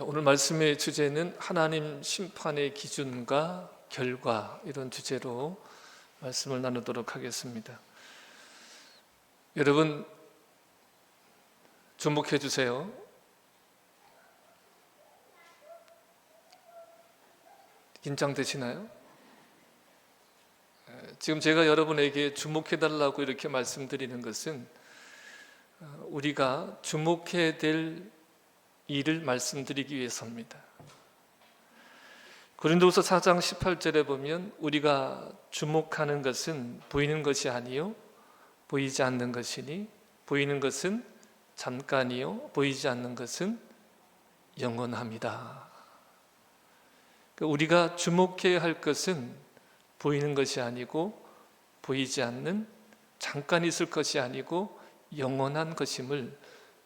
오늘 말씀의 주제는 하나님 심판의 기준과 결과, 이런 주제로 말씀을 나누도록 하겠습니다. 여러분 주목해 주세요. 긴장되시나요? 지금 제가 여러분에게 주목해 달라고 이렇게 말씀드리는 것은 우리가 주목해야 될 일을 말씀드리기 위해서입니다. 고린도후서 4장 18절에 보면 우리가 주목하는 것은 보이는 것이 아니요 보이지 않는 것이니 보이는 것은 잠깐이요 보이지 않는 것은 영원합니다. 우리가 주목해야 할 것은 보이는 것이 아니고 보이지 않는, 잠깐 있을 것이 아니고 영원한 것임을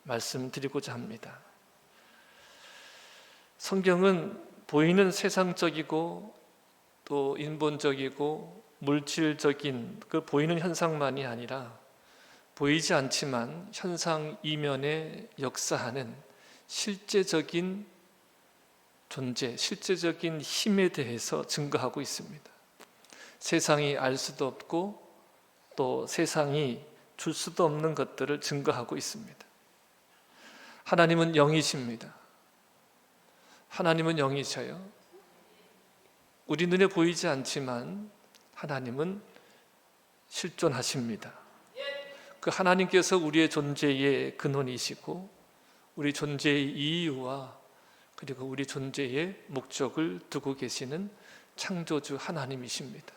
말씀드리고자 합니다. 성경은 보이는 세상적이고 또 인본적이고 물질적인 그 보이는 현상만이 아니라 보이지 않지만 현상 이면에 역사하는 실제적인 존재, 실제적인 힘에 대해서 증거하고 있습니다. 세상이 알 수도 없고 또 세상이 줄 수도 없는 것들을 증거하고 있습니다. 하나님은 영이십니다. 하나님은 영이셔요. 우리 눈에 보이지 않지만 하나님은 실존하십니다. 그 하나님께서 우리의 존재의 근원이시고 우리 존재의 이유와 그리고 우리 존재의 목적을 두고 계시는 창조주 하나님이십니다.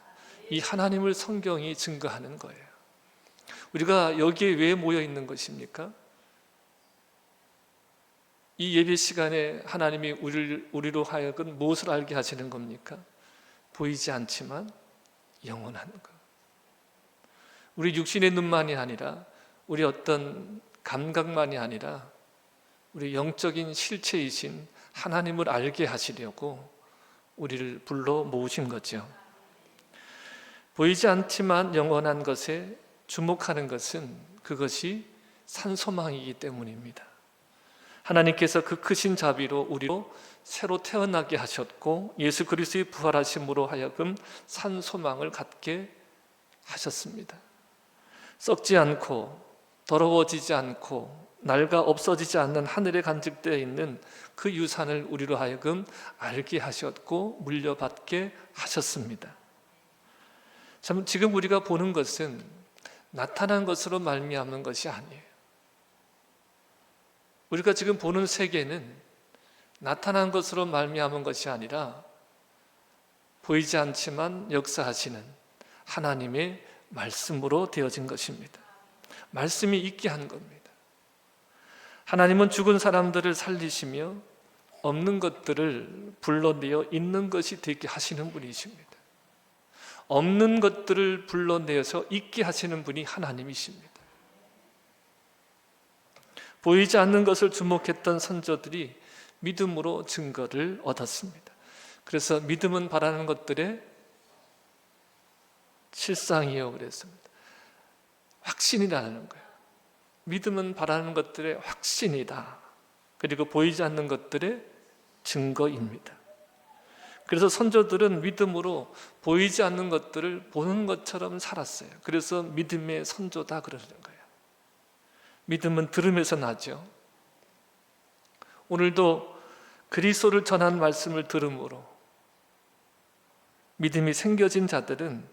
이 하나님을 성경이 증거하는 거예요. 우리가 여기에 왜 모여 있는 것입니까? 이 예배 시간에 하나님이 우리로 하여금 무엇을 알게 하시는 겁니까? 보이지 않지만 영원한 것. 우리 육신의 눈만이 아니라 우리 어떤 감각만이 아니라 우리 영적인 실체이신 하나님을 알게 하시려고 우리를 불러 모으신 거죠. 보이지 않지만 영원한 것에 주목하는 것은 그것이 산소망이기 때문입니다. 하나님께서 그 크신 자비로 우리로 새로 태어나게 하셨고 예수 그리스도의 부활하심으로 하여금 산소망을 갖게 하셨습니다. 썩지 않고 더러워지지 않고 낡아 없어지지 않는 하늘에 간직되어 있는 그 유산을 우리로 하여금 알게 하셨고 물려받게 하셨습니다. 참, 지금 우리가 보는 것은 나타난 것으로 말미암는 것이 아니에요. 우리가 지금 보는 세계는 나타난 것으로 말미암은 것이 아니라 보이지 않지만 역사하시는 하나님의 말씀으로 되어진 것입니다. 말씀이 있게 한 겁니다. 하나님은 죽은 사람들을 살리시며 없는 것들을 불러내어 있는 것이 되게 하시는 분이십니다. 없는 것들을 불러내어서 있게 하시는 분이 하나님이십니다. 보이지 않는 것을 주목했던 선조들이 믿음으로 증거를 얻었습니다. 그래서 믿음은 바라는 것들의 실상이요 그랬습니다. 확신이라는 거예요. 믿음은 바라는 것들의 확신이다. 그리고 보이지 않는 것들의 증거입니다. 그래서 선조들은 믿음으로 보이지 않는 것들을 보는 것처럼 살았어요. 그래서 믿음의 선조다 그러는 거예요. 믿음은 들음에서 나죠. 오늘도 그리스도를 전한 말씀을 들음으로 믿음이 생겨진 자들은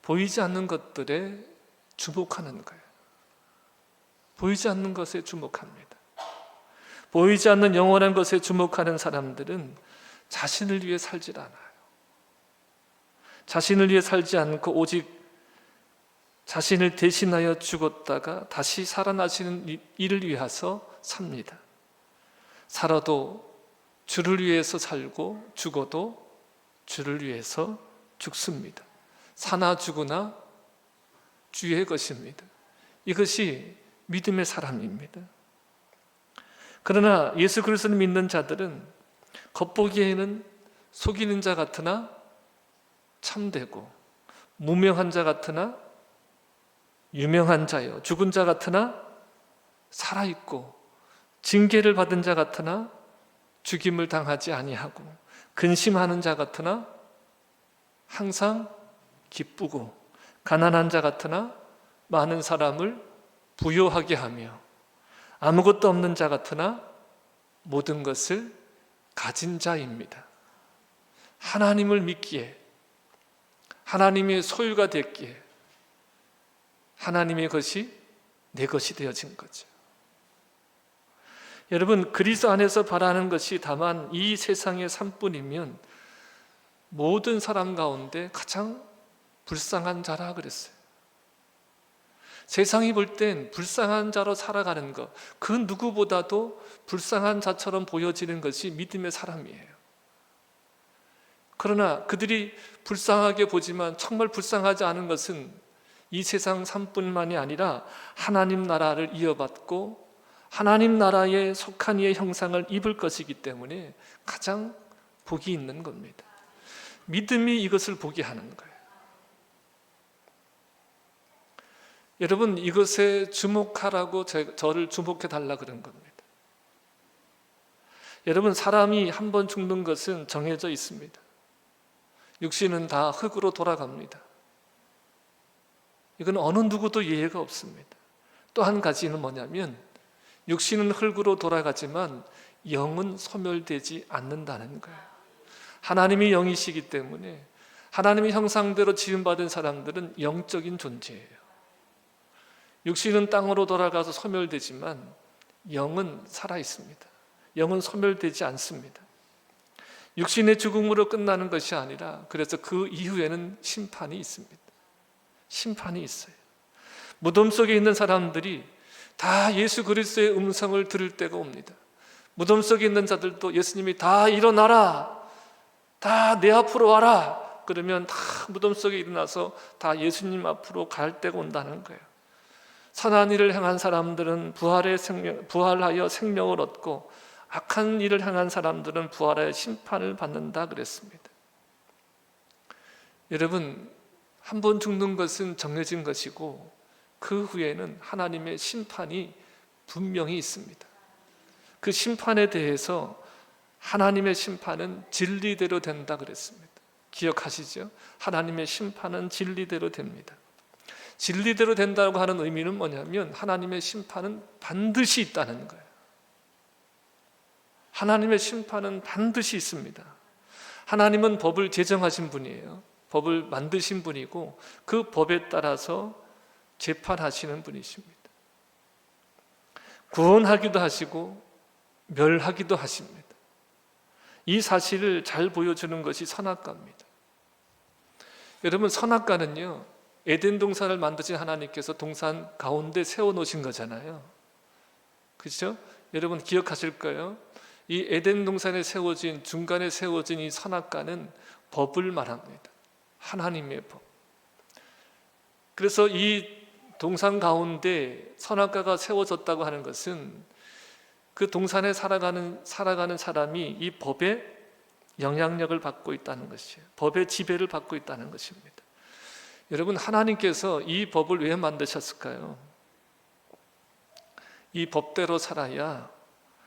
보이지 않는 것들에 주목하는 거예요. 보이지 않는 것에 주목합니다. 보이지 않는 영원한 것에 주목하는 사람들은 자신을 위해 살질 않아요. 자신을 위해 살지 않고 오직 자신을 대신하여 죽었다가 다시 살아나시는 일을 위해서 삽니다. 살아도 주를 위해서 살고 죽어도 주를 위해서 죽습니다. 사나 죽으나 주의 것입니다. 이것이 믿음의 사람입니다. 그러나 예수 그리스도를 믿는 자들은 겉보기에는 속이는 자 같으나 참되고 무명한 자 같으나 유명한 자요 죽은 자 같으나 살아있고 징계를 받은 자 같으나 죽임을 당하지 아니하고 근심하는 자 같으나 항상 기쁘고 가난한 자 같으나 많은 사람을 부요하게 하며 아무것도 없는 자 같으나 모든 것을 가진 자입니다. 하나님을 믿기에, 하나님의 소유가 됐기에 하나님의 것이 내 것이 되어진 거죠. 여러분, 그리스도 안에서 바라는 것이 다만 이 세상의 삶뿐이면 모든 사람 가운데 가장 불쌍한 자라 그랬어요. 세상이 볼 땐 불쌍한 자로 살아가는 것, 그 누구보다도 불쌍한 자처럼 보여지는 것이 믿음의 사람이에요. 그러나 그들이 불쌍하게 보지만 정말 불쌍하지 않은 것은 이 세상 삶뿐만이 아니라 하나님 나라를 이어받고 하나님 나라에 속한 이의 형상을 입을 것이기 때문에 가장 복이 있는 겁니다. 믿음이 이것을 보게 하는 거예요. 여러분, 이것에 주목하라고 저를 주목해 달라 그런 겁니다. 여러분, 사람이 한 번 죽는 것은 정해져 있습니다. 육신은 다 흙으로 돌아갑니다. 이건 어느 누구도 예외가 없습니다. 또 한 가지는 뭐냐면 육신은 흙으로 돌아가지만 영은 소멸되지 않는다는 거예요. 하나님이 영이시기 때문에 하나님의 형상대로 지음받은 사람들은 영적인 존재예요. 육신은 땅으로 돌아가서 소멸되지만 영은 살아있습니다. 영은 소멸되지 않습니다. 육신의 죽음으로 끝나는 것이 아니라 그래서 그 이후에는 심판이 있습니다. 심판이 있어요. 무덤 속에 있는 사람들이 다 예수 그리스도의 음성을 들을 때가 옵니다. 무덤 속에 있는 자들도 예수님이 다 일어나라, 다 내 앞으로 와라 그러면 다 무덤 속에 일어나서 다 예수님 앞으로 갈 때가 온다는 거예요. 선한 일을 행한 사람들은 부활하여 생명을 얻고 악한 일을 행한 사람들은 부활하여 심판을 받는다 그랬습니다. 여러분, 한 번 죽는 것은 정해진 것이고 그 후에는 하나님의 심판이 분명히 있습니다. 그 심판에 대해서 하나님의 심판은 진리대로 된다 그랬습니다. 기억하시죠? 하나님의 심판은 진리대로 됩니다. 진리대로 된다고 하는 의미는 뭐냐면 하나님의 심판은 반드시 있다는 거예요. 하나님의 심판은 반드시 있습니다. 하나님은 법을 제정하신 분이에요. 법을 만드신 분이고 그 법에 따라서 재판하시는 분이십니다. 구원하기도 하시고 멸하기도 하십니다. 이 사실을 잘 보여주는 것이 선악과입니다. 여러분, 선악과는요, 에덴 동산을 만드신 하나님께서 동산 가운데 세워놓으신 거잖아요. 그렇죠? 여러분 기억하실 거예요. 이 에덴 동산에 세워진, 중간에 세워진 이 선악과는 법을 말합니다. 하나님의 법. 그래서 이 동산 가운데 선악과가 세워졌다고 하는 것은 그 동산에 살아가는 사람이 이 법의 영향력을 받고 있다는 것이에요. 법의 지배를 받고 있다는 것입니다. 여러분, 하나님께서 이 법을 왜 만드셨을까요? 이 법대로 살아야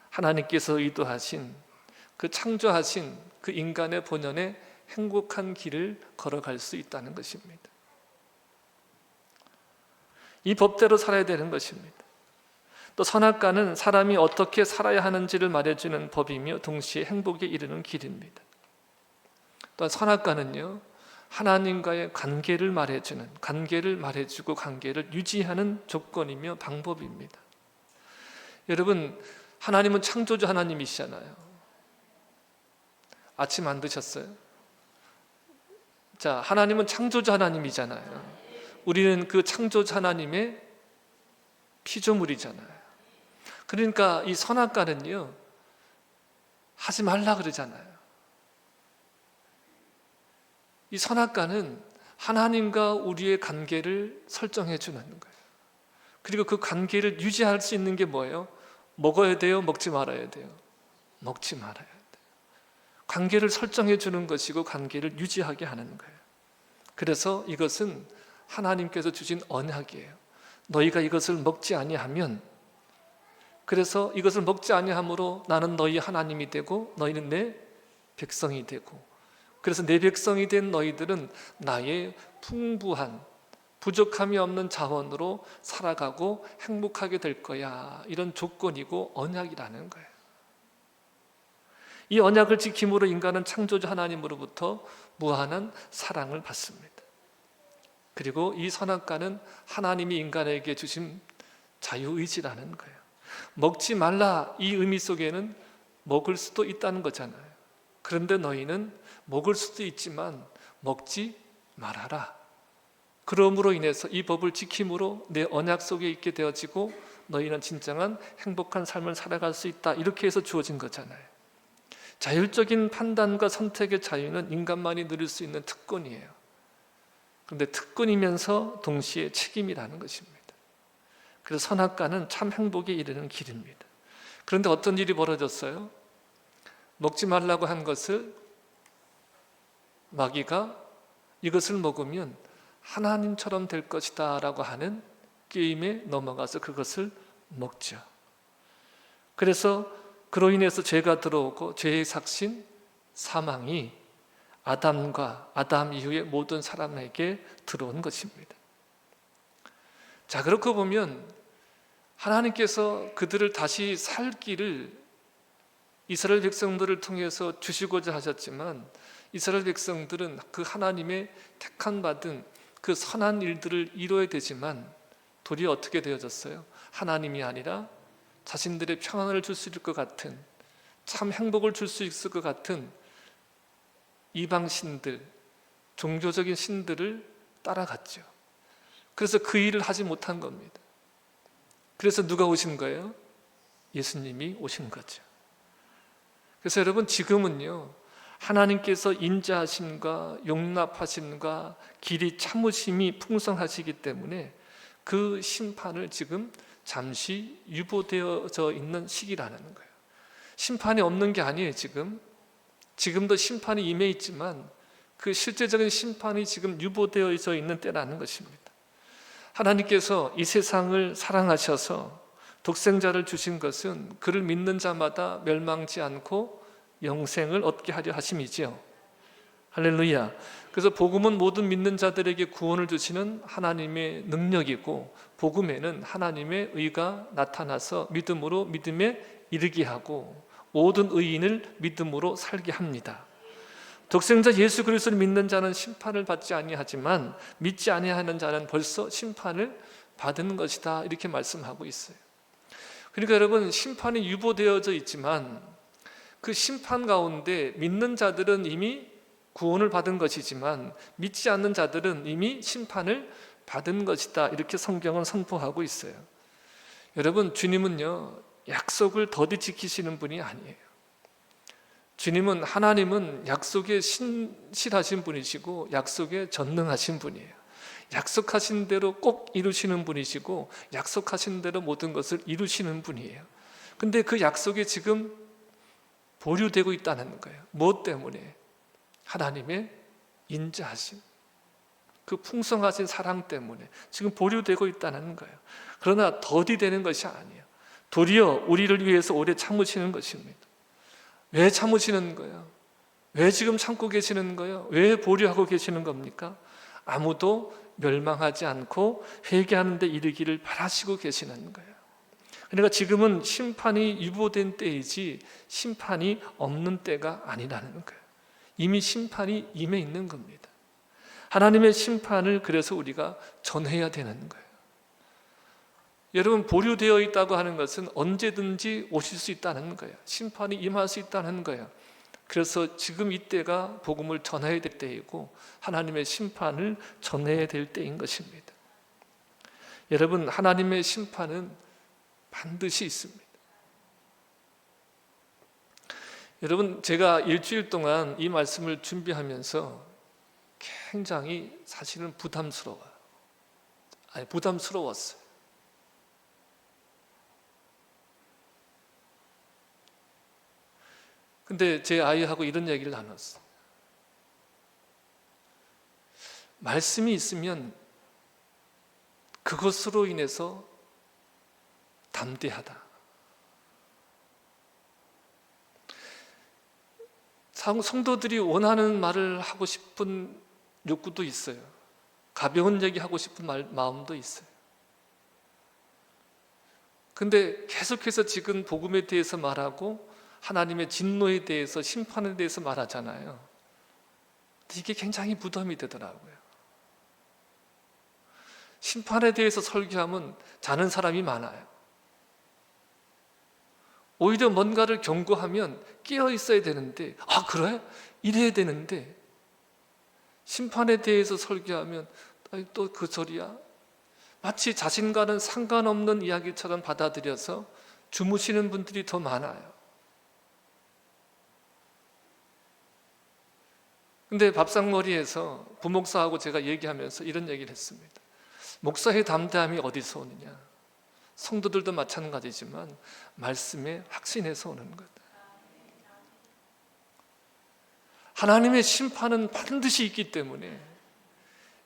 하나님께서 의도하신 그 창조하신 그 인간의 본연의 행복한 길을 걸어갈 수 있다는 것입니다. 이 법대로 살아야 되는 것입니다. 또 선악과는 사람이 어떻게 살아야 하는지를 말해주는 법이며 동시에 행복에 이르는 길입니다. 또한 선악과는요, 하나님과의 관계를 말해주는, 관계를 말해주고 관계를 유지하는 조건이며 방법입니다. 여러분, 하나님은 창조주 하나님이시잖아요. 아침 안 드셨어요? 자, 하나님은 창조주 하나님이잖아요. 우리는 그 창조주 하나님의 피조물이잖아요. 그러니까 이 선악과는요, 하지 말라 그러잖아요. 이 선악과는 하나님과 우리의 관계를 설정해 주는 거예요. 그리고 그 관계를 유지할 수 있는 게 뭐예요? 먹어야 돼요? 먹지 말아야 돼요? 먹지 말아야 돼요. 관계를 설정해 주는 것이고 관계를 유지하게 하는 거예요. 그래서 이것은 하나님께서 주신 언약이에요. 너희가 이것을 먹지 아니하면 그래서 이것을 먹지 아니하므로 나는 너희 하나님이 되고 너희는 내 백성이 되고, 그래서 내 백성이 된 너희들은 나의 풍부한 부족함이 없는 자원으로 살아가고 행복하게 될 거야. 이런 조건이고 언약이라는 거예요. 이 언약을 지킴으로 인간은 창조주 하나님으로부터 무한한 사랑을 받습니다. 그리고 이 선악과는 하나님이 인간에게 주신 자유의지라는 거예요. 먹지 말라, 이 의미 속에는 먹을 수도 있다는 거잖아요. 그런데 너희는 먹을 수도 있지만 먹지 말아라. 그러므로 인해서 이 법을 지킴으로 내 언약 속에 있게 되어지고 너희는 진정한 행복한 삶을 살아갈 수 있다. 이렇게 해서 주어진 거잖아요. 자율적인 판단과 선택의 자유는 인간만이 누릴 수 있는 특권이에요. 그런데 특권이면서 동시에 책임이라는 것입니다. 그래서 선악과는 참 행복에 이르는 길입니다. 그런데 어떤 일이 벌어졌어요? 먹지 말라고 한 것을 마귀가 이것을 먹으면 하나님처럼 될 것이다 라고 하는 게임에 넘어가서 그것을 먹죠. 그래서 그로 인해서 죄가 들어오고 죄의 삭신, 사망이 아담과 아담 이후의 모든 사람에게 들어온 것입니다. 자, 그렇게 보면 하나님께서 그들을 다시 살 길을 이스라엘 백성들을 통해서 주시고자 하셨지만 이스라엘 백성들은 그 하나님의 택한 받은 그 선한 일들을 이루어야 되지만 도리어 어떻게 되어졌어요? 하나님이 아니라 자신들의 평안을 줄 수 있을 것 같은, 참 행복을 줄 수 있을 것 같은 이방 신들, 종교적인 신들을 따라갔죠. 그래서 그 일을 하지 못한 겁니다. 그래서 누가 오신 거예요? 예수님이 오신 거죠. 그래서 여러분, 지금은요, 하나님께서 인자하심과 용납하심과 길이 참으심이 풍성하시기 때문에 그 심판을 지금 잠시 유보되어져 있는 시기라는 거예요. 심판이 없는 게 아니에요. 지금도 심판이 임해 있지만 그 실제적인 심판이 지금 유보되어져 있는 때라는 것입니다. 하나님께서 이 세상을 사랑하셔서 독생자를 주신 것은 그를 믿는 자마다 멸망치 않고 영생을 얻게 하려 하심이지요. 할렐루야. 그래서 복음은 모든 믿는 자들에게 구원을 주시는 하나님의 능력이고, 복음에는 하나님의 의가 나타나서 믿음으로 믿음에 이르게 하고 모든 의인을 믿음으로 살게 합니다. 독생자 예수 그리스도를 믿는 자는 심판을 받지 아니하지만 믿지 아니하는 자는 벌써 심판을 받은 것이다, 이렇게 말씀하고 있어요. 그러니까 여러분, 심판이 유보되어져 있지만 그 심판 가운데 믿는 자들은 이미 구원을 받은 것이지만 믿지 않는 자들은 이미 심판을 받은 것이다, 이렇게 성경은 선포하고 있어요. 여러분, 주님은요, 약속을 더디 지키시는 분이 아니에요. 주님은, 하나님은 약속에 신실하신 분이시고 약속에 전능하신 분이에요. 약속하신 대로 꼭 이루시는 분이시고 약속하신 대로 모든 것을 이루시는 분이에요. 근데 그 약속이 지금 보류되고 있다는 거예요. 무엇 때문에? 하나님의 인자하심, 그 풍성하신 사랑 때문에 지금 보류되고 있다는 거예요. 그러나 더디 되는 것이 아니에요. 도리어 우리를 위해서 오래 참으시는 것입니다. 왜 참으시는 거예요? 왜 지금 참고 계시는 거예요? 왜 보류하고 계시는 겁니까? 아무도 멸망하지 않고 회개하는 데 이르기를 바라시고 계시는 거예요. 그러니까 지금은 심판이 유보된 때이지 심판이 없는 때가 아니라는 거예요. 이미 심판이 임해 있는 겁니다. 하나님의 심판을 그래서 우리가 전해야 되는 거예요. 여러분, 보류되어 있다고 하는 것은 언제든지 오실 수 있다는 거예요. 심판이 임할 수 있다는 거예요. 그래서 지금 이때가 복음을 전해야 될 때이고 하나님의 심판을 전해야 될 때인 것입니다. 여러분, 하나님의 심판은 반드시 있습니다. 여러분, 제가 일주일 동안 이 말씀을 준비하면서 굉장히 사실은 부담스러웠어요. 근데 제 아이하고 이런 얘기를 나눴어요. 말씀이 있으면 그것으로 인해서 담대하다. 성도들이 원하는 말을 하고 싶은 욕구도 있어요. 가벼운 얘기 하고 싶은 마음도 있어요. 근데 계속해서 지금 복음에 대해서 말하고 하나님의 진노에 대해서, 심판에 대해서 말하잖아요. 이게 굉장히 부담이 되더라고요. 심판에 대해서 설교하면 자는 사람이 많아요. 오히려 뭔가를 경고하면 깨어 있어야 되는데, 아 그래? 이래야 되는데, 심판에 대해서 설교하면 또 그 소리야? 마치 자신과는 상관없는 이야기처럼 받아들여서 주무시는 분들이 더 많아요. 근데 밥상머리에서 부목사하고 제가 얘기하면서 이런 얘기를 했습니다. 목사의 담대함이 어디서 오느냐? 성도들도 마찬가지지만 말씀의 확신에서 오는 것. 하나님의 심판은 반드시 있기 때문에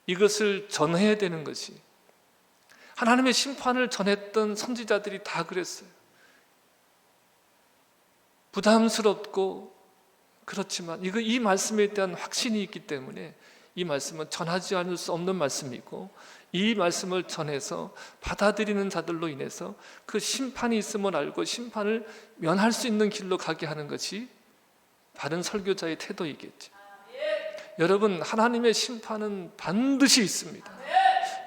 이것을 전해야 되는 것이, 하나님의 심판을 전했던 선지자들이 다 그랬어요. 부담스럽고 그렇지만 이 말씀에 대한 확신이 있기 때문에 이 말씀은 전하지 않을 수 없는 말씀이고, 이 말씀을 전해서 받아들이는 자들로 인해서 그 심판이 있음을 알고 심판을 면할 수 있는 길로 가게 하는 것이 바른 설교자의 태도이겠죠. 여러분, 하나님의 심판은 반드시 있습니다.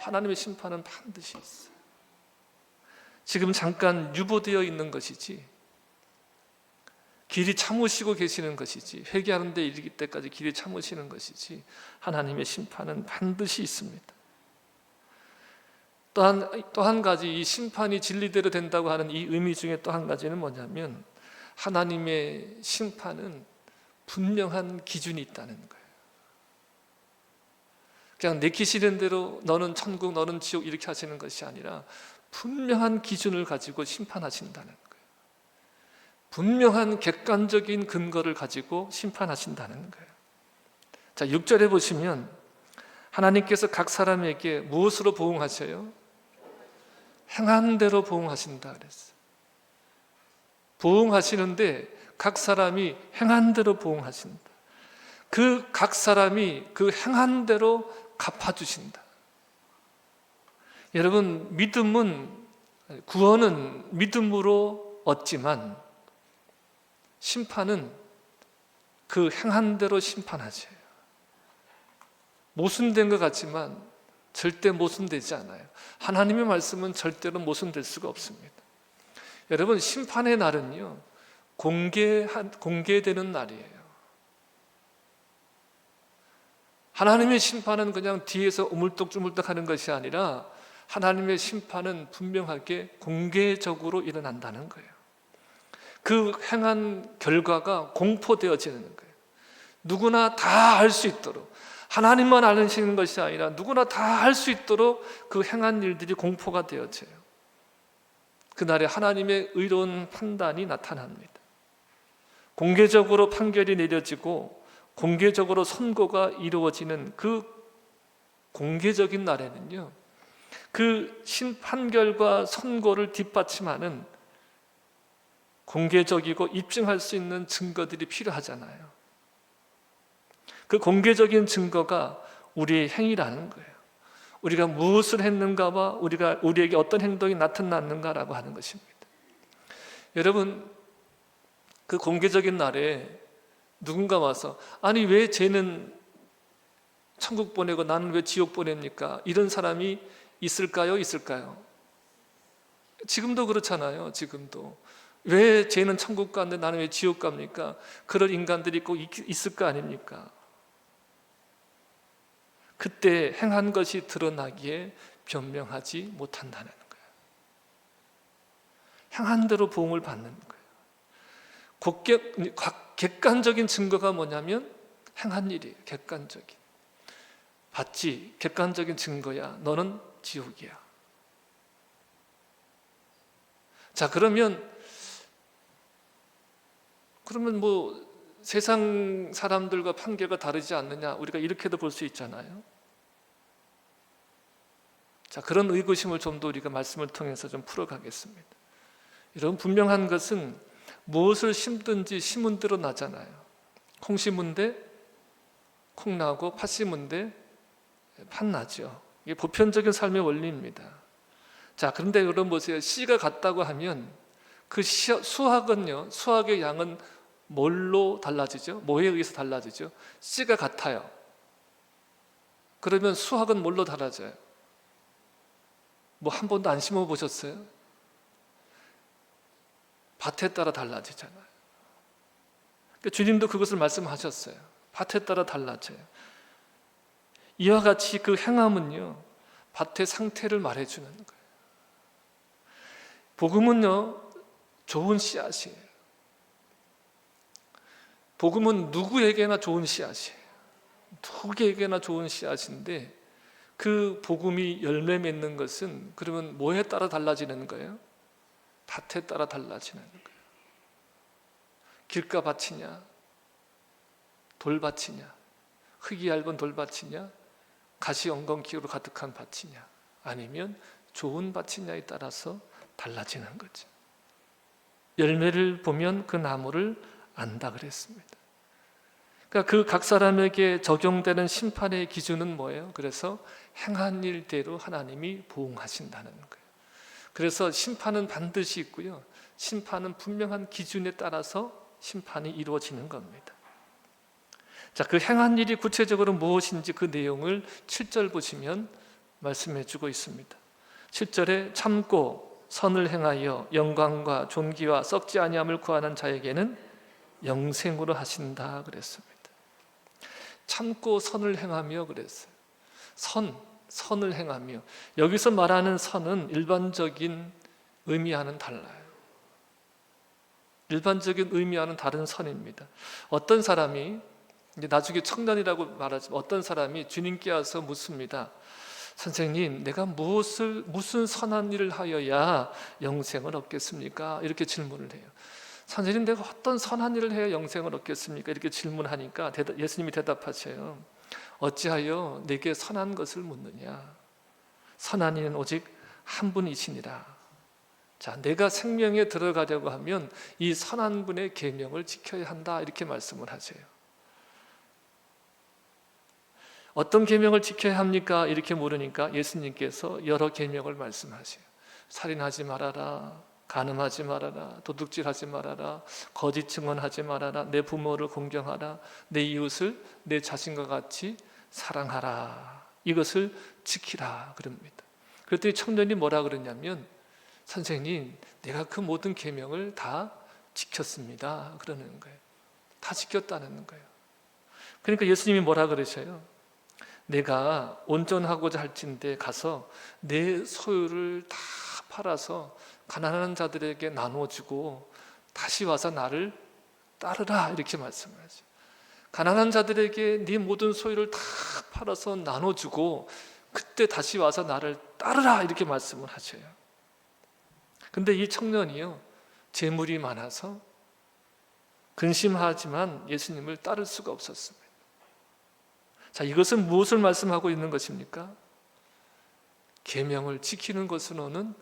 하나님의 심판은 반드시 있어요. 지금 잠깐 유보되어 있는 것이지, 길이 참으시고 계시는 것이지, 회개하는 데 이르기 때까지 길이 참으시는 것이지, 하나님의 심판은 반드시 있습니다. 또 한 가지, 이 심판이 진리대로 된다고 하는 이 의미 중에 또 한 가지는 뭐냐면, 하나님의 심판은 분명한 기준이 있다는 거예요. 그냥 내키시는 대로 너는 천국, 너는 지옥 이렇게 하시는 것이 아니라 분명한 기준을 가지고 심판하신다는 거예요. 분명한 객관적인 근거를 가지고 심판하신다는 거예요. 자, 6절에 보시면 하나님께서 각 사람에게 무엇으로 보응하셔요? 행한 대로 보응하신다 그랬어요. 보응하시는데 각 사람이 행한 대로 보응하신다. 그 각 사람이 그 행한 대로 갚아주신다. 여러분, 구원은 믿음으로 얻지만 심판은 그 행한 대로 심판하세요. 모순된 것 같지만 절대 모순되지 않아요. 하나님의 말씀은 절대로 모순될 수가 없습니다. 여러분, 심판의 날은요, 공개되는 날이에요. 하나님의 심판은 그냥 뒤에서 우물떡주물떡 하는 것이 아니라 하나님의 심판은 분명하게 공개적으로 일어난다는 거예요. 그 행한 결과가 공포되어지는 거예요. 누구나 다 알 수 있도록, 하나님만 아시는 것이 아니라 누구나 다 알 수 있도록 그 행한 일들이 공포가 되어져요. 그날에 하나님의 의로운 판단이 나타납니다. 공개적으로 판결이 내려지고 공개적으로 선고가 이루어지는 그 공개적인 날에는요, 그 판결과 선고를 뒷받침하는 공개적이고 입증할 수 있는 증거들이 필요하잖아요. 그 공개적인 증거가 우리의 행위라는 거예요. 우리가 무엇을 했는가와 우리에게 어떤 행동이 나타났는가라고 하는 것입니다. 여러분, 그 공개적인 날에 누군가 와서, 아니 왜 쟤는 천국 보내고 나는 왜 지옥 보냅니까? 이런 사람이 있을까요? 지금도 그렇잖아요. 지금도 왜 쟤는 천국 가는데 나는 왜 지옥 갑니까? 그럴 인간들이 꼭 있을 거 아닙니까? 그때 행한 것이 드러나기에 변명하지 못한다는 거예요. 행한 대로 보응을 받는 거예요. 객관적인 증거가 뭐냐면 행한 일이에요. 객관적인. 봤지? 객관적인 증거야. 너는 지옥이야. 자, 그러면 뭐 세상 사람들과 판결가 다르지 않느냐, 우리가 이렇게도 볼 수 있잖아요. 자, 그런 의구심을 좀 더 우리가 말씀을 통해서 좀 풀어가겠습니다. 여러분, 분명한 것은 무엇을 심든지 심은 대로 나잖아요. 콩 심은데 콩 나고 팥 심은데 팥 나죠. 이게 보편적인 삶의 원리입니다. 자, 그런데 여러분 보세요. 씨가 같다고 하면 그 수학은요, 수학의 양은 뭘로 달라지죠? 뭐에 의해서 달라지죠? 씨가 같아요. 그러면 수학은 뭘로 달라져요? 뭐 한 번도 안 심어 보셨어요? 밭에 따라 달라지잖아요. 그러니까 주님도 그것을 말씀하셨어요. 밭에 따라 달라져요. 이와 같이 그 행함은요, 밭의 상태를 말해주는 거예요. 복음은요, 좋은 씨앗이에요. 복음은 누구에게나 좋은 씨앗이에요. 누구에게나 좋은 씨앗인데 그 복음이 열매 맺는 것은 그러면 뭐에 따라 달라지는 거예요? 밭에 따라 달라지는 거예요. 길가밭이냐, 돌밭이냐, 흙이 얇은 돌밭이냐, 가시 엉겅퀴로 가득한 밭이냐, 아니면 좋은 밭이냐에 따라서 달라지는 거죠. 열매를 보면 그 나무를 안다 그랬습니다. 그러니까 그 각 사람에게 적용되는 심판의 기준은 뭐예요? 그래서 행한 일대로 하나님이 보응하신다는 거예요. 그래서 심판은 반드시 있고요. 심판은 분명한 기준에 따라서 심판이 이루어지는 겁니다. 자, 그 행한 일이 구체적으로 무엇인지 그 내용을 7절 보시면 말씀해 주고 있습니다. 7절에 참고 선을 행하여 영광과 존귀와 썩지 아니함을 구하는 자에게는 영생으로 하신다 그랬습니다. 참고 선을 행하며 그랬어요. 선을 행하며, 여기서 말하는 선은 일반적인 의미와는 달라요. 일반적인 의미와는 다른 선입니다. 어떤 사람이 이제 나중에 청년이라고 말하지만 어떤 사람이 주님께 와서 묻습니다. 선생님, 내가 무슨 선한 일을 하여야 영생을 얻겠습니까? 이렇게 질문을 해요. 선생님, 내가 어떤 선한 일을 해야 영생을 얻겠습니까? 이렇게 질문하니까 예수님이 대답하세요. 어찌하여 내게 선한 것을 묻느냐? 선한 이는 오직 한 분이시니라. 자, 내가 생명에 들어가려고 하면 이 선한 분의 계명을 지켜야 한다, 이렇게 말씀을 하세요. 어떤 계명을 지켜야 합니까? 이렇게 물으니까 예수님께서 여러 계명을 말씀하세요. 살인하지 말아라, 간음하지 말아라, 도둑질하지 말아라, 거짓 증언하지 말아라, 내 부모를 공경하라, 내 이웃을 내 자신과 같이 사랑하라, 이것을 지키라 그럽니다. 그랬더니 청년이 뭐라 그러냐면, 선생님, 내가 그 모든 계명을 다 지켰습니다 그러는 거예요. 다 지켰다는 거예요. 그러니까 예수님이 뭐라 그러셔요? 내가 온전하고자 할진대 가서 내 소유를 다 팔아서 가난한 자들에게 나눠주고 다시 와서 나를 따르라, 이렇게 말씀을 하죠. 가난한 자들에게 네 모든 소유를 다 팔아서 나눠주고 그때 다시 와서 나를 따르라, 이렇게 말씀을 하셔요. 근데 이 청년이요, 재물이 많아서 근심하지만 예수님을 따를 수가 없었습니다. 자, 이것은 무엇을 말씀하고 있는 것입니까? 계명을 지키는 것으로는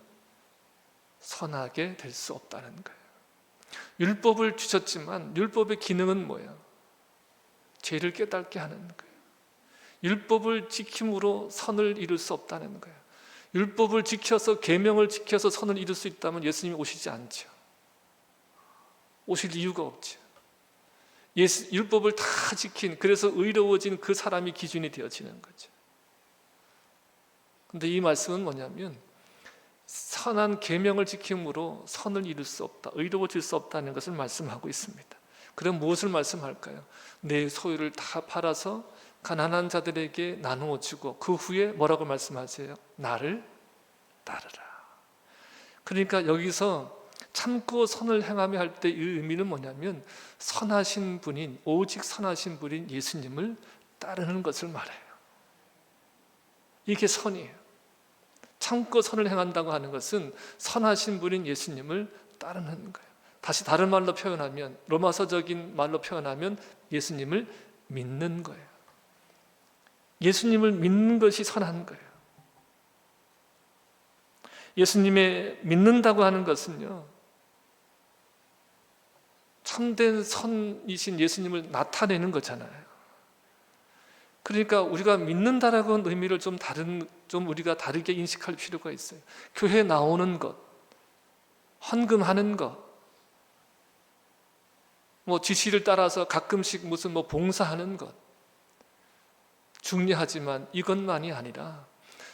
선하게 될 수 없다는 거예요. 율법을 주셨지만 율법의 기능은 뭐예요? 죄를 깨닫게 하는 거예요. 율법을 지킴으로 선을 이룰 수 없다는 거예요. 율법을 지켜서, 계명을 지켜서 선을 이룰 수 있다면 예수님이 오시지 않죠. 오실 이유가 없죠. 율법을 다 지킨, 그래서 의로워진 그 사람이 기준이 되어지는 거죠. 근데 이 말씀은 뭐냐면 선한 계명을 지킴으로 선을 이룰 수 없다, 의로워질 수 없다는 것을 말씀하고 있습니다. 그럼 무엇을 말씀할까요? 내 소유를 다 팔아서 가난한 자들에게 나누어 주고 그 후에 뭐라고 말씀하세요? 나를 따르라. 그러니까 여기서 참고 선을 행하며 할 때 이 의미는 뭐냐면 선하신 분인, 오직 선하신 분인 예수님을 따르는 것을 말해요. 이게 선이에요. 참고 선을 행한다고 하는 것은 선하신 분인 예수님을 따르는 거예요. 다시 다른 말로 표현하면, 로마서적인 말로 표현하면 예수님을 믿는 거예요. 예수님을 믿는 것이 선한 거예요. 예수님의 믿는다고 하는 것은요, 참된 선이신 예수님을 나타내는 거잖아요. 그러니까 우리가 믿는다라고 하는 의미를 좀 우리가 다르게 인식할 필요가 있어요. 교회 나오는 것, 헌금하는 것, 지시를 따라서 가끔씩 무슨 봉사하는 것 중요하지만 이것만이 아니라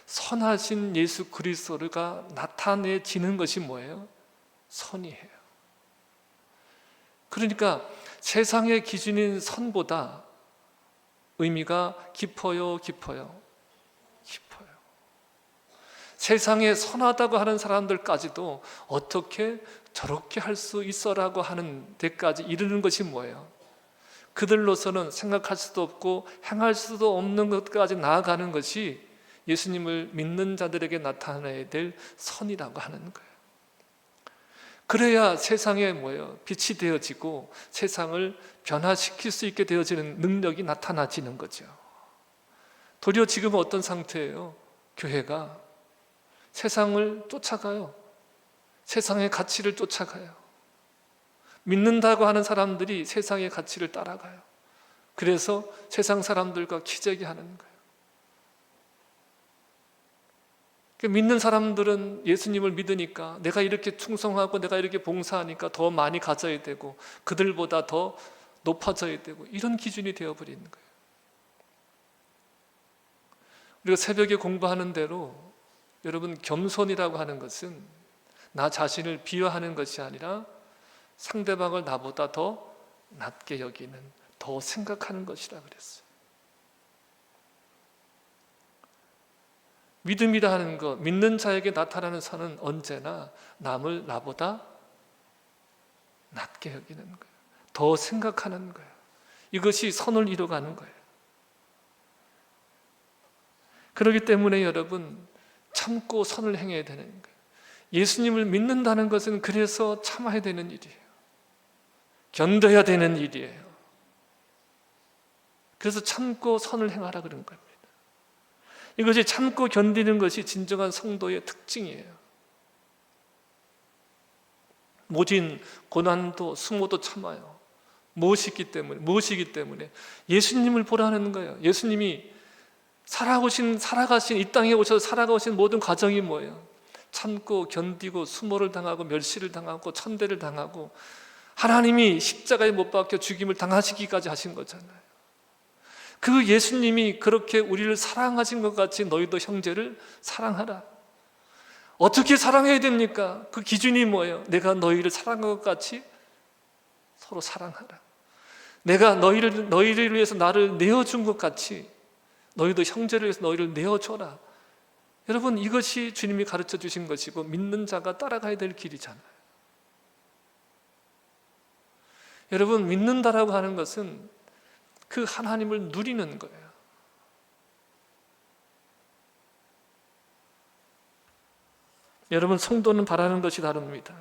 선하신 예수 그리스도가 나타내지는 것이 뭐예요? 선이에요. 그러니까 세상의 기준인 선보다 의미가 깊어요. 세상에 선하다고 하는 사람들까지도 어떻게 저렇게 할 수 있어라고 하는 데까지 이르는 것이 뭐예요? 그들로서는 생각할 수도 없고 행할 수도 없는 것까지 나아가는 것이 예수님을 믿는 자들에게 나타나야 될 선이라고 하는 거예요. 그래야 세상에 빛이 되어지고 세상을 변화시킬 수 있게 되어지는 능력이 나타나지는 거죠. 도리어 지금은 어떤 상태예요? 교회가 세상을 쫓아가요. 세상의 가치를 쫓아가요. 믿는다고 하는 사람들이 세상의 가치를 따라가요. 그래서 세상 사람들과 기재기 하는 거예요. 믿는 사람들은 예수님을 믿으니까 내가 이렇게 충성하고 내가 이렇게 봉사하니까 더 많이 가져야 되고 그들보다 더 높아져야 되고 이런 기준이 되어버리는 거예요. 우리가 새벽에 공부하는 대로 여러분, 겸손이라고 하는 것은 나 자신을 비하하는 것이 아니라 상대방을 나보다 더 낮게 여기는, 더 생각하는 것이라 그랬어요. 믿음이라 하는 것, 믿는 자에게 나타나는 선은 언제나 남을 나보다 낮게 여기는 거예요. 더 생각하는 거예요. 이것이 선을 이뤄가는 거예요. 그렇기 때문에 여러분, 참고 선을 행해야 되는 거예요. 예수님을 믿는다는 것은 그래서 참아야 되는 일이에요. 견뎌야 되는 일이에요. 그래서 참고 선을 행하라 그런 겁니다. 이것이 참고 견디는 것이 진정한 성도의 특징이에요. 모진 고난도 수모도 참아요. 무엇이기 때문에 예수님을 보라는 거예요. 예수님이 살아가신 이 땅에 오셔서 살아가신 모든 과정이 뭐예요? 참고 견디고 수모를 당하고 멸시를 당하고 천대를 당하고 하나님이 십자가에 못 박혀 죽임을 당하시기까지 하신 거잖아요. 그 예수님이 그렇게 우리를 사랑하신 것 같이 너희도 형제를 사랑하라. 어떻게 사랑해야 됩니까? 그 기준이 뭐예요? 내가 너희를 사랑한 것 같이 서로 사랑하라. 내가 너희를 위해서 나를 내어준 것 같이 너희도 형제를 위해서 너희를 내어줘라. 여러분, 이것이 주님이 가르쳐 주신 것이고 믿는 자가 따라가야 될 길이잖아요. 여러분, 믿는다라고 하는 것은 그 하나님을 누리는 거예요. 여러분, 성도는 바라는 것이 다릅니다.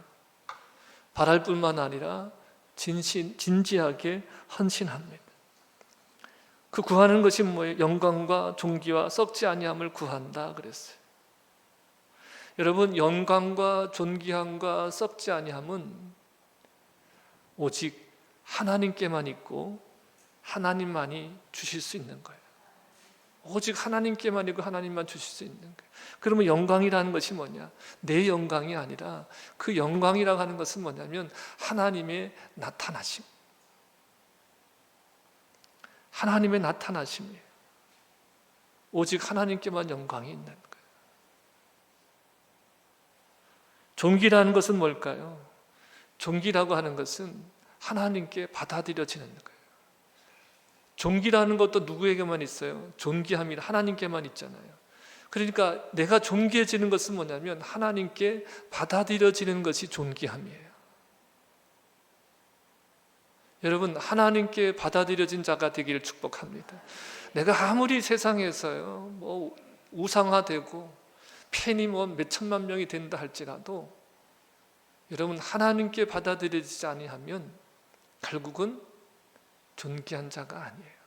바랄 뿐만 아니라 진지하게 헌신합니다. 그 구하는 것이 뭐예요? 영광과 존귀와 썩지 아니함을 구한다 그랬어요. 여러분, 영광과 존귀함과 썩지 아니함은 오직 하나님께만 있고 하나님만이 주실 수 있는 거예요. 오직 하나님께만 있고 하나님만 주실 수 있는 거예요. 그러면 영광이라는 것이 뭐냐? 내 영광이 아니라 그 영광이라고 하는 것은 뭐냐면 하나님의 나타나심. 하나님의 나타나심이에요. 오직 하나님께만 영광이 있는 거예요. 존귀라는 것은 뭘까요? 존귀라고 하는 것은 하나님께 받아들여지는 거예요. 존귀라는 것도 누구에게만 있어요? 존귀함이 하나님께만 있잖아요. 그러니까 내가 존귀해지는 것은 뭐냐면 하나님께 받아들여지는 것이 존귀함이에요. 여러분, 하나님께 받아들여진 자가 되기를 축복합니다. 내가 아무리 세상에서요 우상화되고 팬이 몇천만 명이 된다 할지라도 여러분, 하나님께 받아들여지지 아니하면 결국은 존귀한 자가 아니에요.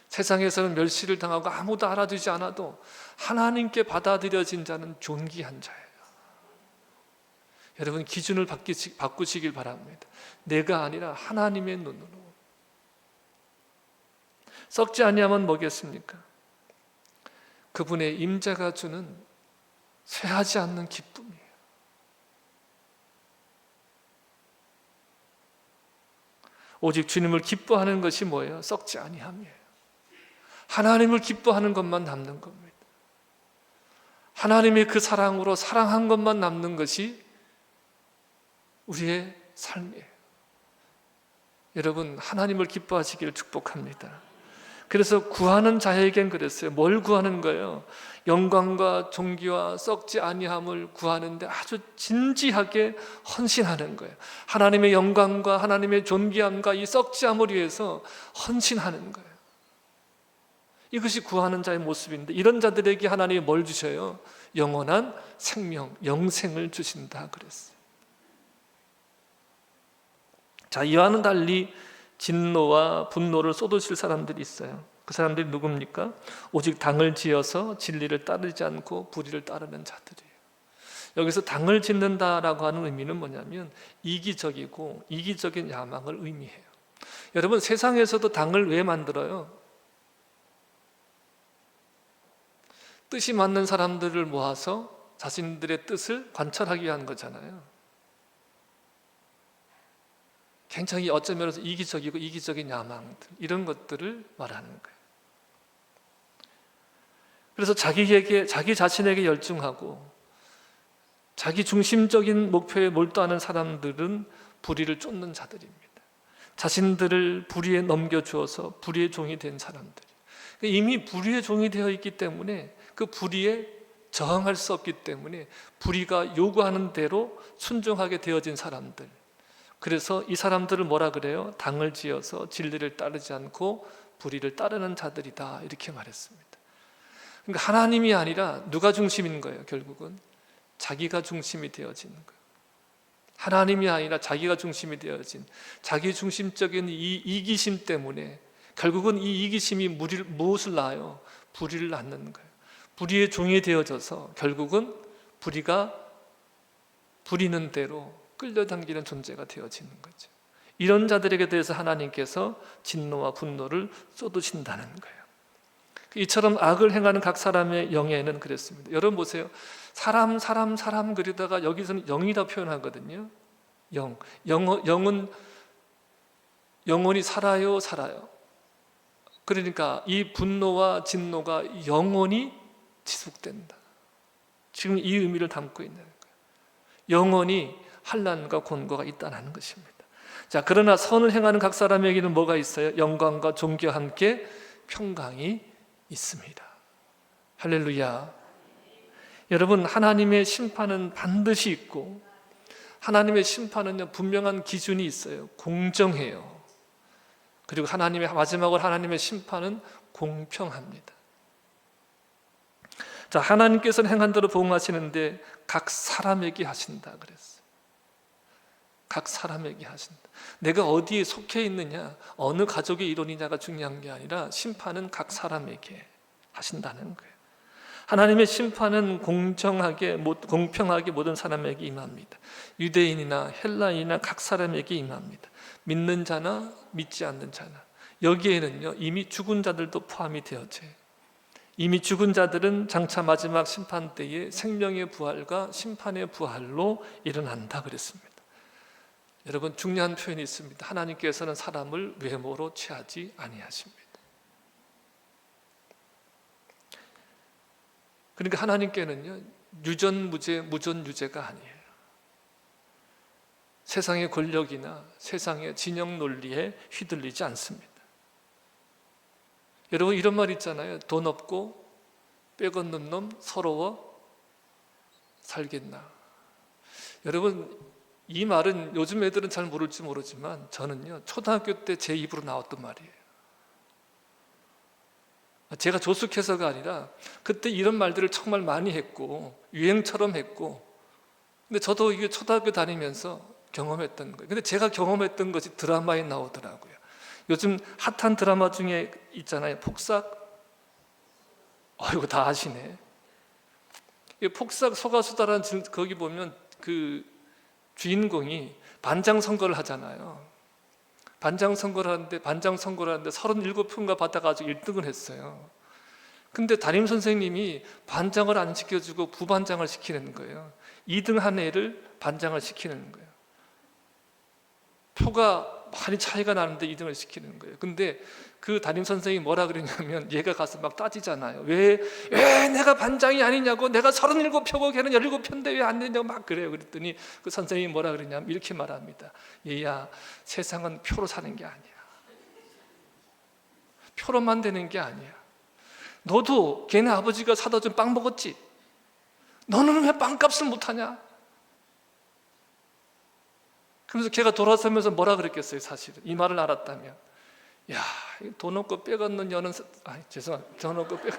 세상에서는 멸시를 당하고 아무도 알아주지 않아도 하나님께 받아들여진 자는 존귀한 자예요. 여러분 기준을 바꾸시길 바랍니다. 내가 아니라 하나님의 눈으로. 썩지 아니하면 뭐겠습니까? 그분의 임재가 주는 쇠하지 않는 기쁨이에요. 오직 주님을 기뻐하는 것이 뭐예요? 썩지 아니함이에요. 하나님을 기뻐하는 것만 남는 겁니다. 하나님의 그 사랑으로 사랑한 것만 남는 것이 우리의 삶이에요. 여러분, 하나님을 기뻐하시기를 축복합니다. 그래서 구하는 자에겐 그랬어요. 뭘 구하는 거예요? 영광과 존귀와 썩지 아니함을 구하는데 아주 진지하게 헌신하는 거예요. 하나님의 영광과 하나님의 존귀함과 이 썩지 않음을 위해서 헌신하는 거예요. 이것이 구하는 자의 모습인데, 이런 자들에게 하나님이 뭘 주셔요? 영원한 생명, 영생을 주신다 그랬어요. 자, 이와는 달리 진노와 분노를 쏟으실 사람들이 있어요. 그 사람들이 누굽니까? 오직 당을 지어서 진리를 따르지 않고 불의를 따르는 자들이에요. 여기서 당을 짓는다라고 하는 의미는 뭐냐면 이기적이고 이기적인 야망을 의미해요. 여러분, 세상에서도 당을 왜 만들어요? 뜻이 맞는 사람들을 모아서 자신들의 뜻을 관철하기 위한 거잖아요. 굉장히 어떤 면에서 이기적이고 이기적인 야망들, 이런 것들을 말하는 거예요. 그래서 자기 자신에게 열중하고 자기 중심적인 목표에 몰두하는 사람들은 불의를 쫓는 자들입니다. 자신들을 불의에 넘겨주어서 불의의 종이 된 사람들. 이미 불의의 종이 되어 있기 때문에 그 불의에 저항할 수 없기 때문에 불의가 요구하는 대로 순종하게 되어진 사람들. 그래서 이 사람들을 뭐라 그래요? 당을 지어서 진리를 따르지 않고 불의를 따르는 자들이다, 이렇게 말했습니다. 그러니까 하나님이 아니라 누가 중심인 거예요? 결국은 자기가 중심이 되어지는 거예요. 하나님이 아니라 자기가 중심이 되어진 자기 중심적인 이 이기심 때문에 결국은 이 이기심이 무엇을 낳아요? 불의를 낳는 거예요. 불의의 종이 되어져서 결국은 불의가 부리는 대로 끌려당기는 존재가 되어지는 거죠. 이런 자들에게 대해서 하나님께서 진노와 분노를 쏟으신다는 거예요. 이처럼 악을 행하는 각 사람의 영에는 그랬습니다. 여러분 보세요. 사람 그리다가 여기서는 영이다 표현하거든요. 영은 영원히 살아요. 그러니까 이 분노와 진노가 영원히 지속된다. 지금 이 의미를 담고 있는 거예요. 영원히 환난과 곤고가 있다는 것입니다. 자, 그러나 선을 행하는 각 사람에게는 뭐가 있어요? 영광과 존귀와 함께 평강이 있습니다. 할렐루야. 여러분, 하나님의 심판은 반드시 있고 하나님의 심판은 분명한 기준이 있어요. 공정해요. 그리고 마지막으로 하나님의 심판은 공평합니다. 자, 하나님께서는 행한 대로 보응하시는데 각 사람에게 하신다 그랬어요. 각 사람에게 하신다. 내가 어디에 속해 있느냐, 어느 가족의 일원이냐가 중요한 게 아니라 심판은 각 사람에게 하신다는 거예요. 하나님의 심판은 공평하게 모든 사람에게 임합니다. 유대인이나 헬라인이나 각 사람에게 임합니다. 믿는 자나 믿지 않는 자나. 여기에는요, 이미 죽은 자들도 포함이 되어져요. 이미 죽은 자들은 장차 마지막 심판 때에 생명의 부활과 심판의 부활로 일어난다 그랬습니다. 여러분, 중요한 표현이 있습니다. 하나님께서는 사람을 외모로 취하지 아니하십니다. 그러니까 하나님께는요, 유전무죄, 무전유죄가 아니에요. 세상의 권력이나 세상의 진영 논리에 휘둘리지 않습니다. 여러분, 이런 말 있잖아요. 돈 없고 빽 없는 놈 서러워 살겠나. 여러분, 이 말은 요즘 애들은 잘 모를지 모르지만 저는요, 초등학교 때 제 입으로 나왔던 말이에요. 제가 조숙해서가 아니라 그때 이런 말들을 정말 많이 했고 유행처럼 했고, 근데 저도 이게 초등학교 다니면서 경험했던 거예요. 근데 제가 경험했던 것이 드라마에 나오더라고요. 요즘 핫한 드라마 중에 있잖아요. 폭삭. 이거 다 아시네. 폭삭 소가수다라는 거기 보면 그 주인공이 반장 선거를 하잖아요. 반장 선거를 하는데 37표인가 받아가지고 1등을 했어요. 근데 담임 선생님이 반장을 안 시켜주고 부반장을 시키는 거예요. 2등 한 애를 반장을 시키는 거예요. 표가 많이 차이가 나는데 2등을 시키는 거예요. 근데 그 담임 선생님이 뭐라 그러냐면 얘가 가서 막 따지잖아요. 왜 내가 반장이 아니냐고, 내가 37표고 걔는 17표인데 왜 안 되냐고 막 그래요. 그랬더니 그 선생님이 뭐라 그러냐면 이렇게 말합니다. 얘야, 세상은 표로 사는 게 아니야. 표로만 되는 게 아니야. 너도 걔네 아버지가 사다 준 빵 먹었지? 너는 왜 빵값을 못하냐? 그러면서 걔가 돌아서면서 뭐라 그랬겠어요? 사실은 이 말을 알았다면, 야, 돈 없고 빽 없는 여는, 죄송합니다. 돈 없고 빽,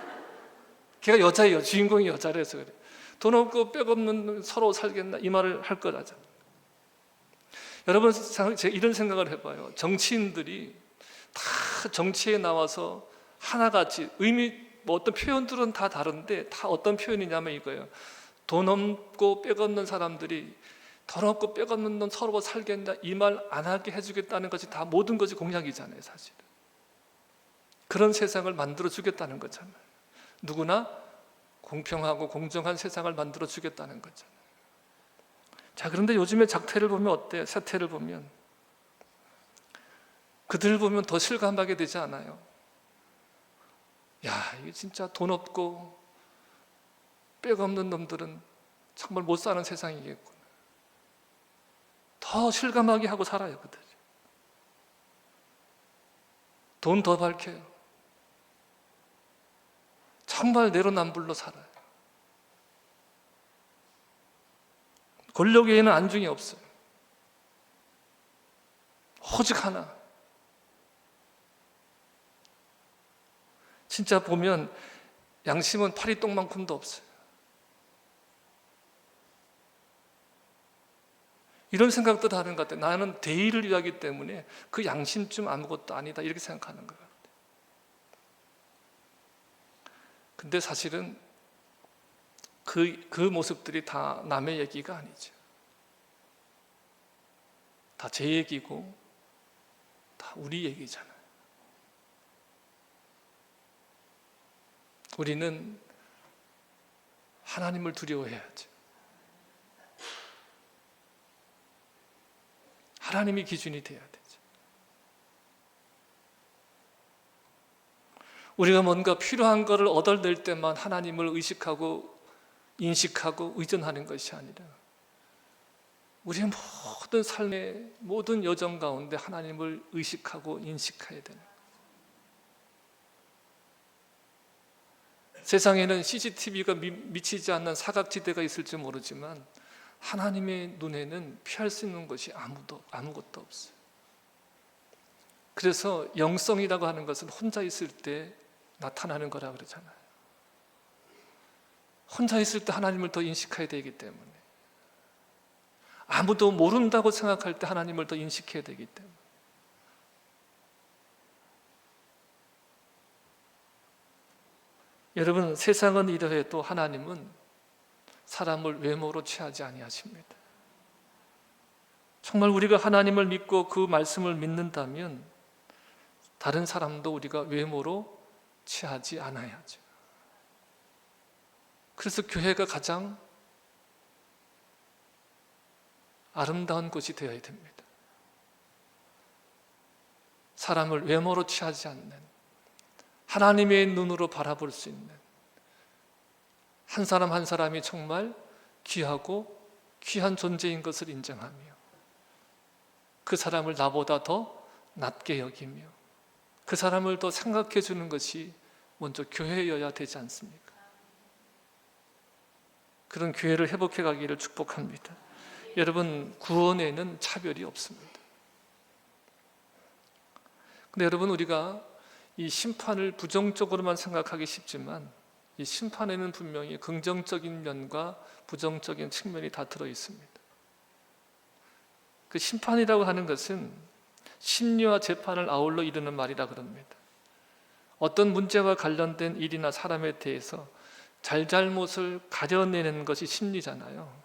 걔가 여자예요. 주인공이 여자라서 그래. 돈 없고 빽 없는 서로 살겠나? 이 말을 할 거라죠. 여러분, 제가 이런 생각을 해봐요. 정치인들이 다 정치에 나와서 하나같이 뭐 어떤 표현들은 다 다른데 다 어떤 표현이냐면 이거예요. 돈 없고 빽 없는 사람들이 돈 없고 빽 없는 놈 서로 살겠다 이 말 안 하게 해주겠다는 것이 다 모든 것이 공약이잖아요. 사실은 그런 세상을 만들어 주겠다는 거잖아요. 누구나 공평하고 공정한 세상을 만들어 주겠다는 거잖아요. 자, 그런데 요즘에 작태를 보면 어때요? 세태를 보면 그들을 보면 더 실감하게 되지 않아요? 야, 이게 진짜 돈 없고 빽 없는 놈들은 정말 못 사는 세상이겠구나. 더 실감하게 하고 살아요. 그들이 돈 더 밝혀요. 정말 내로남불로 살아요. 권력 외에는 안중이 없어요. 오직 하나. 진짜 보면 양심은 파리똥만큼도 없어요. 이런 생각도 하는 것 같아요. 나는 대의를 위하기 때문에 그 양심쯤 아무것도 아니다 이렇게 생각하는 것 같아요. 근데 사실은 그 모습들이 다 남의 얘기가 아니죠. 다 제 얘기고 다 우리 얘기잖아요. 우리는 하나님을 두려워해야죠. 하나님이 기준이 되어야 되죠. 우리가 뭔가 필요한 것을 얻어낼 때만 하나님을 의식하고 인식하고 의존하는 것이 아니라 우리의 모든 삶의 모든 여정 가운데 하나님을 의식하고 인식해야 되는 거예요. 세상에는 CCTV가 미치지 않는 사각지대가 있을지 모르지만 하나님의 눈에는 피할 수 있는 것이 아무것도 없어요. 그래서 영성이라고 하는 것은 혼자 있을 때 나타나는 거라 그러잖아요. 혼자 있을 때 하나님을 더 인식해야 되기 때문에, 아무도 모른다고 생각할 때 하나님을 더 인식해야 되기 때문에. 여러분, 세상은 이러해도 하나님은 사람을 외모로 취하지 아니하십니다. 정말 우리가 하나님을 믿고 그 말씀을 믿는다면 다른 사람도 우리가 외모로 취하지 않아야죠. 그래서 교회가 가장 아름다운 곳이 되어야 됩니다. 사람을 외모로 취하지 않는, 하나님의 눈으로 바라볼 수 있는, 한 사람 한 사람이 정말 귀하고 귀한 존재인 것을 인정하며 그 사람을 나보다 더 낮게 여기며 그 사람을 더 생각해 주는 것이 먼저 교회여야 되지 않습니까? 그런 교회를 회복해 가기를 축복합니다. 여러분, 구원에는 차별이 없습니다. 근데 여러분, 우리가 이 심판을 부정적으로만 생각하기 쉽지만 이 심판에는 분명히 긍정적인 면과 부정적인 측면이 다 들어 있습니다. 그 심판이라고 하는 것은 심리와 재판을 아울러 이루는 말이라 그럽니다. 어떤 문제와 관련된 일이나 사람에 대해서 잘잘못을 가려내는 것이 심리잖아요.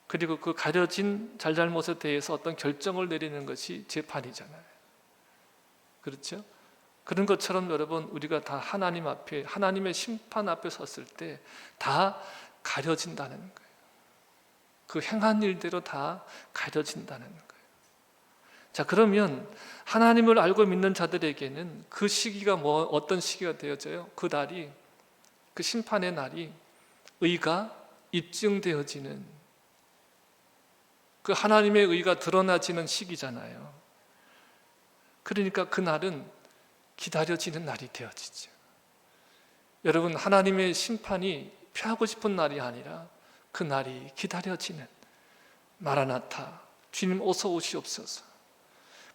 그리고 그 가려진 잘잘못에 대해서 어떤 결정을 내리는 것이 재판이잖아요. 그렇죠? 그런 것처럼 여러분, 우리가 다 하나님 앞에, 하나님의 심판 앞에 섰을 때 다 가려진다는 거예요. 그 행한 일대로 다 가려진다는 거예요. 자, 그러면 하나님을 알고 믿는 자들에게는 그 시기가 어떤 시기가 되어져요? 그 날이, 그 심판의 날이 의가 입증되어지는, 그 하나님의 의가 드러나지는 시기잖아요. 그러니까 그 날은 기다려지는 날이 되어지죠. 여러분, 하나님의 심판이 피하고 싶은 날이 아니라 그 날이 기다려지는, 마라나타, 주님 어서 오시옵소서.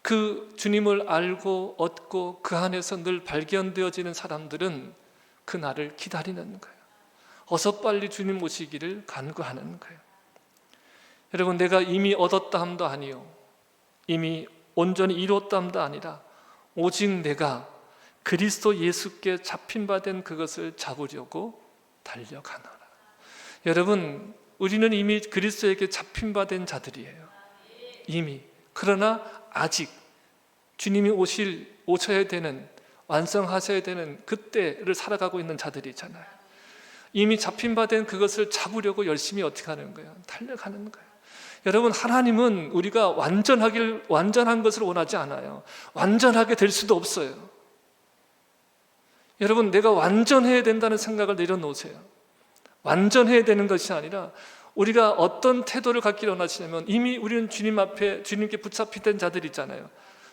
그 주님을 알고 얻고 그 안에서 늘 발견되어지는 사람들은 그 날을 기다리는 거예요. 어서 빨리 주님 오시기를 간구하는 거예요. 여러분, 내가 이미 얻었다 함도 아니요, 이미 온전히 이루었다 함도 아니라 오직 내가 그리스도 예수께 잡힌 바 된 그것을 잡으려고 달려가노라. 여러분, 우리는 이미 그리스도에게 잡힌 바 된 자들이에요. 이미. 그러나 아직 주님이 오셔야 되는, 완성하셔야 되는 그때를 살아가고 있는 자들이잖아요. 이미 잡힌 바 된 그것을 잡으려고 열심히 어떻게 하는 거예요? 달려가는 거예요. 여러분, 하나님은 우리가 완전한 것을 원하지 않아요. 완전하게 될 수도 없어요. 여러분, 내가 완전해야 된다는 생각을 내려놓으세요. 완전해야 되는 것이 아니라 우리가 어떤 태도를 갖기를 원하시냐면, 이미 우리는 주님 앞에 주님께 붙잡힌 자들 있잖아요.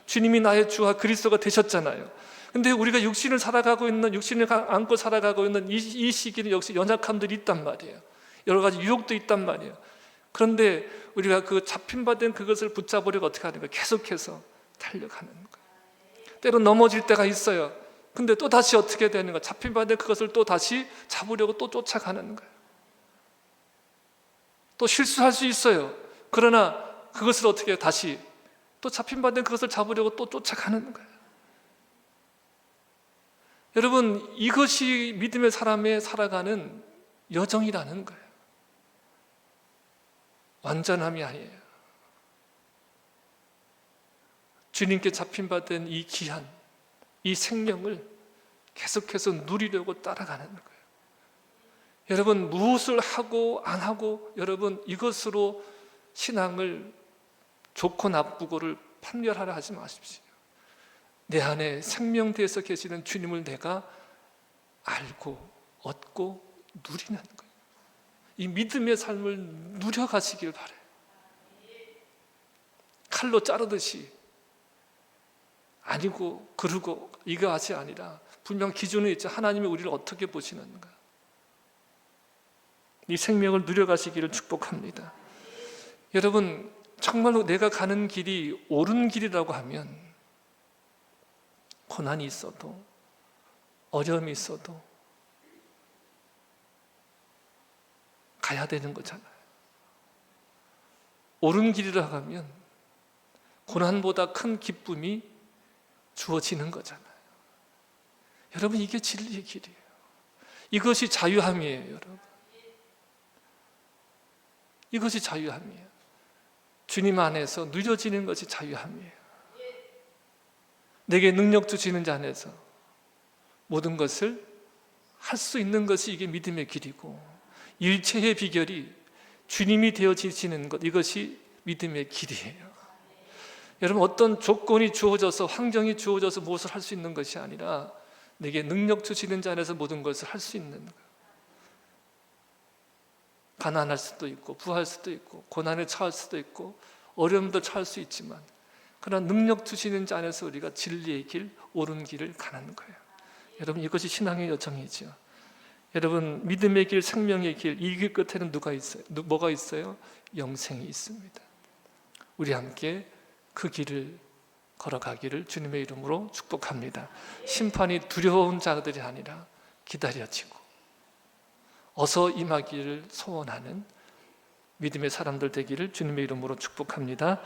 주님이 나의 주와 그리스도가 되셨잖아요. 근데 우리가 육신을 안고 살아가고 있는 이 시기는 역시 연약함들이 있단 말이에요. 여러 가지 유혹도 있단 말이에요. 그런데 우리가 그 잡힌 바 된 그것을 붙잡으려고 어떻게 하는 거예요? 계속해서 달려가는 거예요. 때로 넘어질 때가 있어요. 근데 또 다시 어떻게 되는 거예요? 잡힌 바 된 그것을 또 다시 잡으려고 또 쫓아가는 거예요. 또 실수할 수 있어요. 그러나 그것을 어떻게 해요? 다시 또 잡힌 바 된 그것을 잡으려고 또 쫓아가는 거예요. 여러분, 이것이 믿음의 사람의 살아가는 여정이라는 거예요. 완전함이 아니에요. 주님께 잡힌 바 된 이 귀한, 이 생명을 계속해서 누리려고 따라가는 거예요. 여러분, 무엇을 하고 안 하고 여러분 이것으로 신앙을 좋고 나쁘고를 판별하려 하지 마십시오. 내 안에 생명되어서 계시는 주님을 내가 알고 얻고 누리는 거예요. 이 믿음의 삶을 누려가시길 바라요. 칼로 자르듯이 아니고 그러고 이것이 아니라 분명 기준이 있죠. 하나님이 우리를 어떻게 보시는가. 이 생명을 누려가시기를 축복합니다. 여러분, 정말로 내가 가는 길이 옳은 길이라고 하면 고난이 있어도 어려움이 있어도 가야 되는 거잖아요. 옳은 길이라고 하면 고난보다 큰 기쁨이 주어지는 거잖아요. 여러분, 이게 진리의 길이에요. 이것이 자유함이에요, 여러분. 이것이 자유함이에요. 주님 안에서 누려지는 것이 자유함이에요. 내게 능력 주시는 자 안에서 모든 것을 할 수 있는 것이 이게 믿음의 길이고, 일체의 비결이 주님이 되어지시는 것, 이것이 믿음의 길이에요. 여러분, 어떤 조건이 주어져서, 환경이 주어져서 무엇을 할 수 있는 것이 아니라 내게 능력 주시는 자 안에서 모든 것을 할 수 있는 거예요. 가난할 수도 있고 부할 수도 있고 고난에 처할 수도 있고 어려움도 처할 수 있지만, 그러나 능력 주시는 자 안에서 우리가 진리의 길, 옳은 길을 가는 거예요. 여러분, 이것이 신앙의 여정이죠. 여러분, 믿음의 길, 생명의 길, 이 길 끝에는 누가 있어요? 뭐가 있어요? 영생이 있습니다. 우리 함께 그 길을 걸어가기를 주님의 이름으로 축복합니다. 심판이 두려운 자들이 아니라 기다려지고 어서 임하기를 소원하는 믿음의 사람들 되기를 주님의 이름으로 축복합니다.